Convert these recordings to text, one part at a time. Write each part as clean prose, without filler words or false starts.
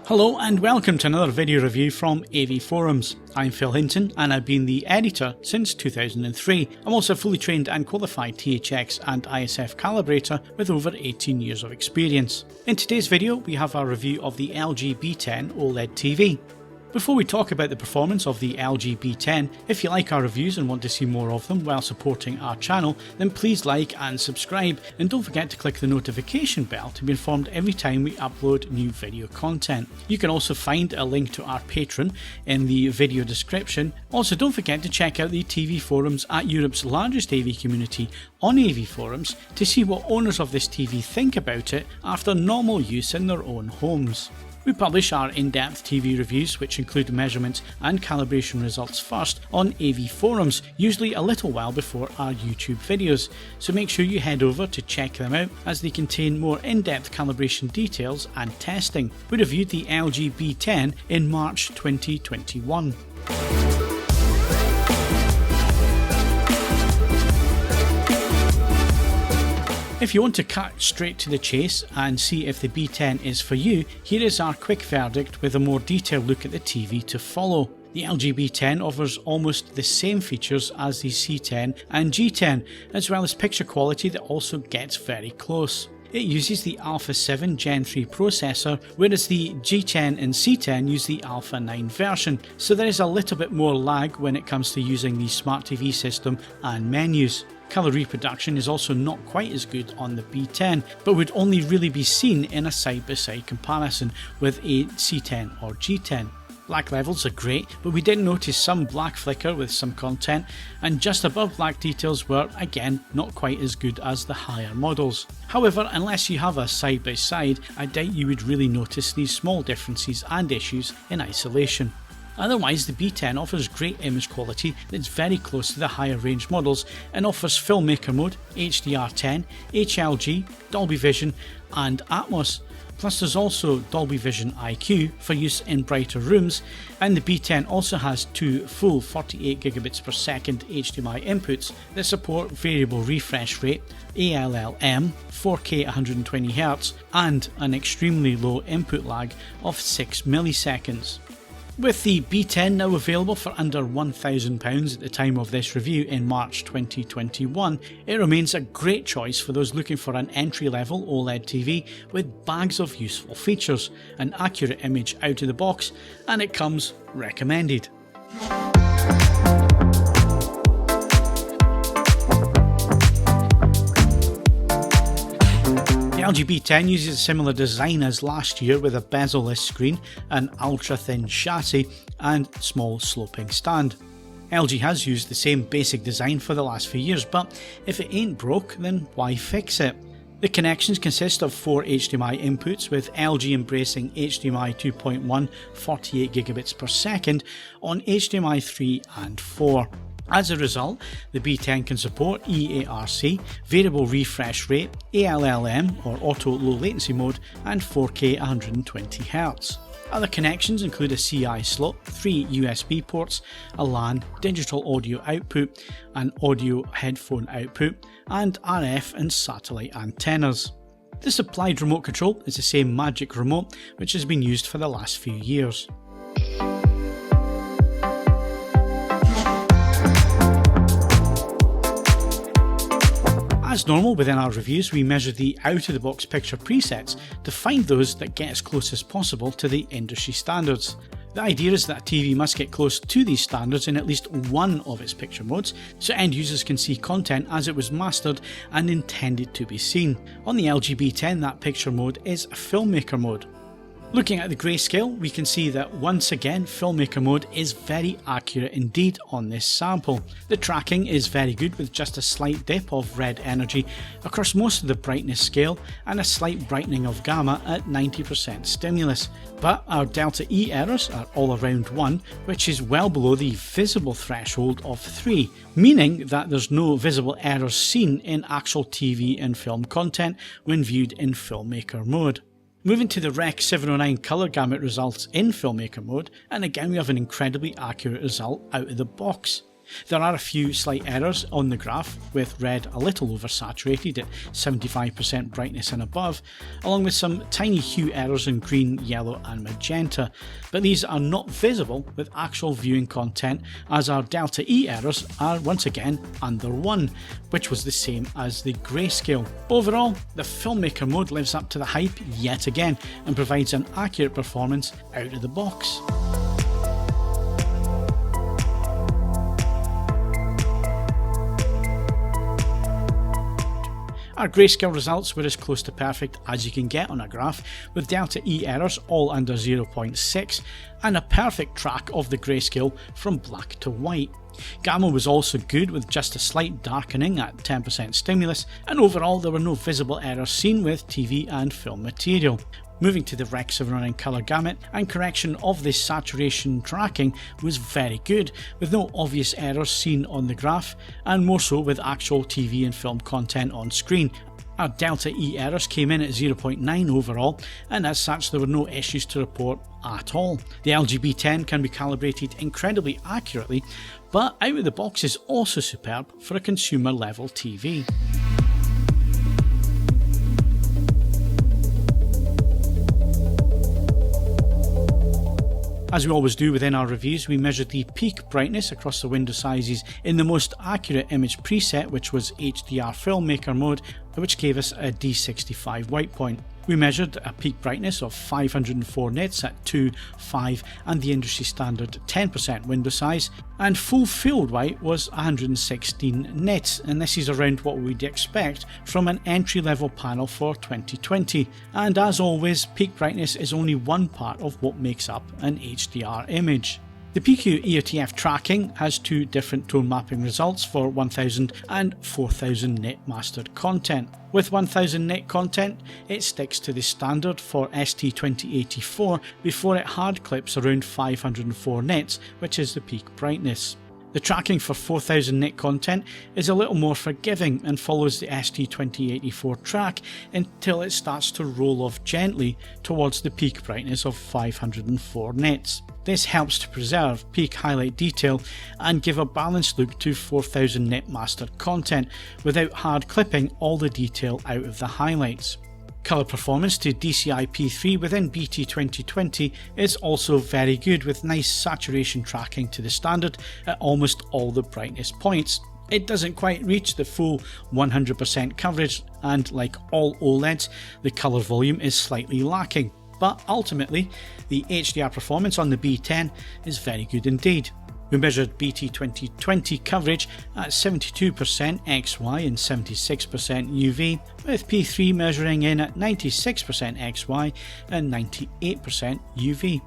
Hello and welcome to another video review from AVForums. I'm Phil Hinton and I've been the editor since 2003. I'm also a fully trained and qualified THX and ISF calibrator with over 18 years of experience. In today's video we have our review of the LG B10 OLED TV. Before we talk about the performance of the LG B10, if you like our reviews and want to see more of them while supporting our channel, then please like and subscribe, and don't forget to click the notification bell to be informed every time we upload new video content. You can also find a link to our Patreon in the video description. Also, don't forget to check out the TV forums at Europe's largest AV community on AVForums to see what owners of this TV think about it after normal use in their own homes. We publish our in-depth TV reviews, which include measurements and calibration results first on AVForums, usually a little while before our YouTube videos, so make sure you head over to check them out as they contain more in-depth calibration details and testing. We reviewed the LG B10 in March 2021. If you want to cut straight to the chase and see if the B10 is for you, here is our quick verdict with a more detailed look at the TV to follow. The LG B10 offers almost the same features as the C10 and G10, as well as picture quality that also gets very close. It uses the Alpha 7 Gen 3 processor, whereas the G10 and C10 use the Alpha 9 version, so there is a little bit more lag when it comes to using the Smart TV system and menus. Colour reproduction is also not quite as good on the B10, but would only really be seen in a side-by-side comparison with a C10 or G10. Black levels are great, but we did notice some black flicker with some content, and just above black details were, again, not quite as good as the higher models. However, unless you have a side-by-side, I doubt you would really notice these small differences and issues in isolation. Otherwise, the B10 offers great image quality that's very close to the higher range models and offers Filmmaker Mode, HDR10, HLG, Dolby Vision and Atmos. Plus there's also Dolby Vision IQ for use in brighter rooms, and the B10 also has two full 48 gigabits per second HDMI inputs that support variable refresh rate, ALLM, 4K 120Hz and an extremely low input lag of 6 milliseconds. With the B10 now available for under £1,000 at the time of this review in March 2021, it remains a great choice for those looking for an entry-level OLED TV with bags of useful features, an accurate image out of the box, and it comes recommended. The LG B10 uses a similar design as last year with a bezel-less screen, an ultra-thin chassis and small sloping stand. LG has used the same basic design for the last few years, but if it ain't broke, then why fix it? The connections consist of 4 HDMI inputs, with LG embracing HDMI 2.1 48 gigabits per second on HDMI 3 and 4. As a result, the B10 can support EARC, variable refresh rate, ALLM or auto low latency mode and 4K 120Hz. Other connections include a CI slot, 3 USB ports, a LAN, digital audio output, an audio headphone output and RF and satellite antennas. The supplied remote control is the same Magic Remote which has been used for the last few years. As normal within our reviews, we measure the out-of-the-box picture presets to find those that get as close as possible to the industry standards. The idea is that a TV must get close to these standards in at least one of its picture modes, so end users can see content as it was mastered and intended to be seen. On the LG B10, that picture mode is Filmmaker Mode. Looking at the grayscale, we can see that once again Filmmaker Mode is very accurate indeed on this sample. The tracking is very good with just a slight dip of red energy across most of the brightness scale and a slight brightening of gamma at 90% stimulus. But our delta E errors are all around 1, which is well below the visible threshold of 3, meaning that there's no visible errors seen in actual TV and film content when viewed in Filmmaker Mode. Moving to the Rec 709 colour gamut results in Filmmaker Mode, and again we have an incredibly accurate result out of the box. There are a few slight errors on the graph, with red a little oversaturated at 75% brightness and above, along with some tiny hue errors in green, yellow and magenta, but these are not visible with actual viewing content, as our delta E errors are once again under 1, which was the same as the grayscale. Overall, the Filmmaker Mode lives up to the hype yet again and provides an accurate performance out of the box. Our grayscale results were as close to perfect as you can get on a graph, with delta E errors all under 0.6 and a perfect track of the grayscale from black to white. Gamma was also good, with just a slight darkening at 10% stimulus, and overall there were no visible errors seen with TV and film material. Moving to the Rex of running colour gamut, and correction of this saturation tracking was very good, with no obvious errors seen on the graph, and more so with actual TV and film content on screen. Our delta E errors came in at 0.9 overall, and as such there were no issues to report at all. The LGB10 can be calibrated incredibly accurately, but out of the box is also superb for a consumer level TV. As we always do within our reviews, we measured the peak brightness across the window sizes in the most accurate image preset, which was HDR Filmmaker Mode, which gave us a D65 white point. We measured a peak brightness of 504 nits at 2, 5 and the industry standard 10% window size, and full field white was 116 nits, and this is around what we'd expect from an entry level panel for 2020. And as always, peak brightness is only one part of what makes up an HDR image. The PQ EOTF tracking has two different tone mapping results for 1000 and 4000 nit mastered content. With 1000 nit content, it sticks to the standard for ST2084 before it hard clips around 504 nits, which is the peak brightness. The tracking for 4000 nit content is a little more forgiving and follows the ST2084 track until it starts to roll off gently towards the peak brightness of 504 nits. This helps to preserve peak highlight detail and give a balanced look to 4000 nit mastered content without hard clipping all the detail out of the highlights. Colour performance to DCI-P3 within BT 2020 is also very good, with nice saturation tracking to the standard at almost all the brightness points. It doesn't quite reach the full 100% coverage, and like all OLEDs, the colour volume is slightly lacking. But ultimately, the HDR performance on the B10 is very good indeed. We measured BT 2020 coverage at 72% XY and 76% UV, with P3 measuring in at 96% XY and 98% UV.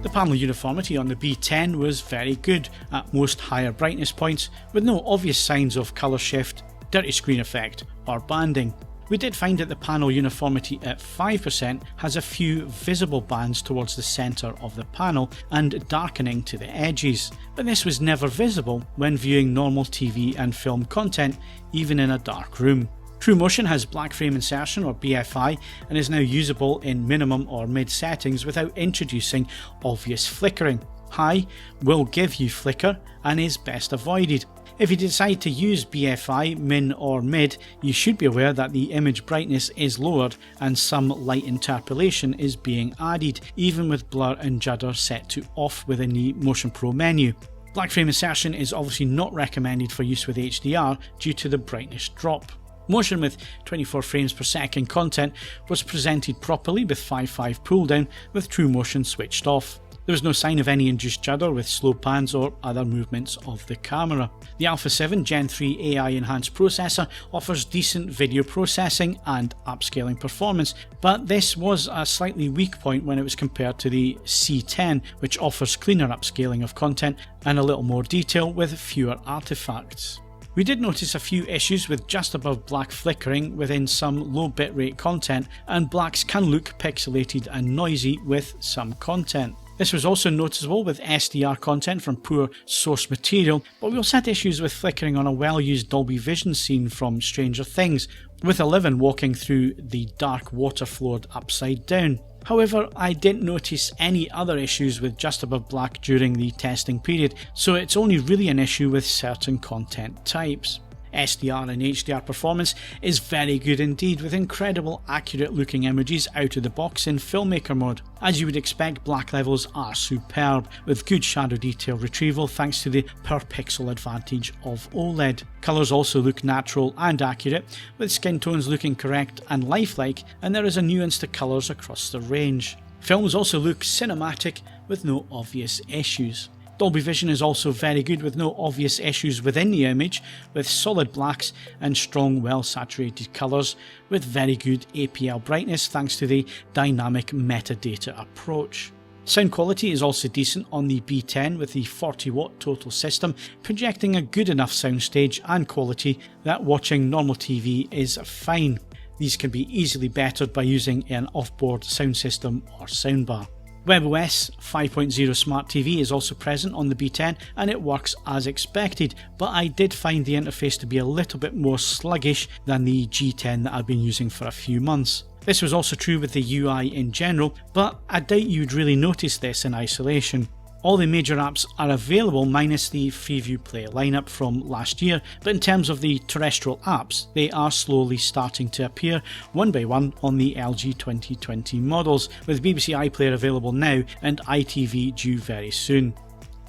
The panel uniformity on the B10 was very good at most higher brightness points, with no obvious signs of colour shift, dirty screen effect or banding. We did find that the panel uniformity at 5% has a few visible bands towards the centre of the panel and darkening to the edges, but this was never visible when viewing normal TV and film content, even in a dark room. TrueMotion has black frame insertion or BFI and is now usable in minimum or mid settings without introducing obvious flickering. High will give you flicker and is best avoided. If you decide to use BFI, min or mid, you should be aware that the image brightness is lowered and some light interpolation is being added, even with blur and judder set to off within the Motion Pro menu. Black frame insertion is obviously not recommended for use with HDR due to the brightness drop. Motion with 24 frames per second content was presented properly with 5.5 pull down with TrueMotion switched off. There was no sign of any induced judder with slow pans or other movements of the camera. The Alpha 7 Gen 3 AI enhanced processor offers decent video processing and upscaling performance, but this was a slightly weak point when it was compared to the C10, which offers cleaner upscaling of content and a little more detail with fewer artifacts. We did notice a few issues with just above black flickering within some low bitrate content, and blacks can look pixelated and noisy with some content. This was also noticeable with SDR content from poor source material, but we also had issues with flickering on a well-used Dolby Vision scene from Stranger Things, with Eleven walking through the dark water floored upside down. However, I didn't notice any other issues with just above black during the testing period, so it's only really an issue with certain content types. SDR and HDR performance is very good indeed, with incredible accurate looking images out of the box in Filmmaker Mode. As you would expect, black levels are superb, with good shadow detail retrieval thanks to the per pixel advantage of OLED. Colours also look natural and accurate, with skin tones looking correct and lifelike, and there is a nuance to colours across the range. Films also look cinematic with no obvious issues. Dolby Vision is also very good with no obvious issues within the image, with solid blacks and strong well saturated colours with very good APL brightness thanks to the dynamic metadata approach. Sound quality is also decent on the B10 with the 40-watt total system, projecting a good enough soundstage and quality that watching normal TV is fine. These can be easily bettered by using an off-board sound system or soundbar. WebOS 5.0 Smart TV is also present on the B10 and it works as expected, but I did find the interface to be a little bit more sluggish than the G10 that I've been using for a few months. This was also true with the UI in general, but I doubt you'd really notice this in isolation. All the major apps are available minus the Freeview Play lineup from last year, but in terms of the terrestrial apps, they are slowly starting to appear one by one on the LG 2020 models, with BBC iPlayer available now and iTV due very soon.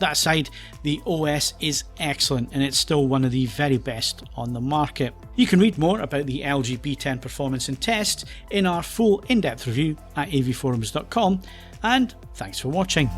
That aside, the OS is excellent and it's still one of the very best on the market. You can read more about the LG B10 performance and tests in our full in-depth review at avforums.com, and thanks for watching.